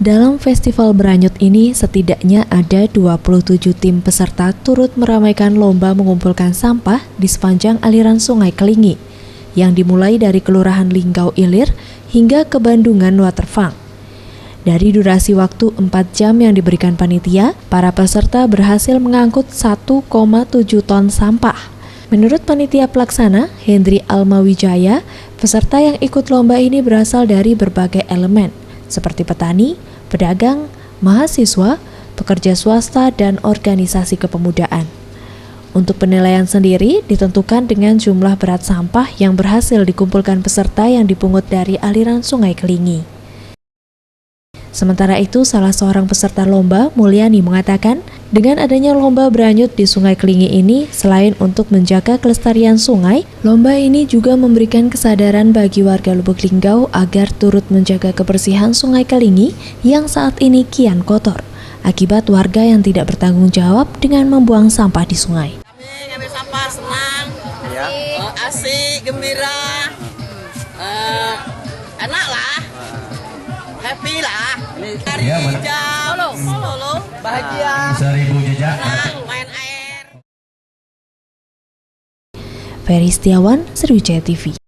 Dalam festival beranyut ini, setidaknya ada 27 tim peserta turut meramaikan lomba mengumpulkan sampah di sepanjang aliran Sungai Kelingi, yang dimulai dari Kelurahan Linggau Ilir hingga ke Bandungan Waterfront. Dari durasi waktu 4 jam yang diberikan panitia, para peserta berhasil mengangkut 1,7 ton sampah. Menurut panitia pelaksana, Hendri Almawijaya, peserta yang ikut lomba ini berasal dari berbagai elemen, seperti petani, pedagang, mahasiswa, pekerja swasta, dan organisasi kepemudaan. Untuk penilaian sendiri ditentukan dengan jumlah berat sampah yang berhasil dikumpulkan peserta yang dipungut dari aliran Sungai Kelingi. Sementara itu, salah seorang peserta lomba, Mulyani, mengatakan dengan adanya lomba beranyut di Sungai Kelingi ini, selain untuk menjaga kelestarian sungai, lomba ini juga memberikan kesadaran bagi warga Lubuk Linggau agar turut menjaga kebersihan Sungai Kelingi yang saat ini kian kotor, akibat warga yang tidak bertanggung jawab dengan membuang sampah di sungai. Kami ngambil sampah senang, ya. asik, gembira, enak lah, happy lah. Dari jam Solo, bahagia, 1000 jejak. main air. Ferry Setiawan, Sriwijaya TV.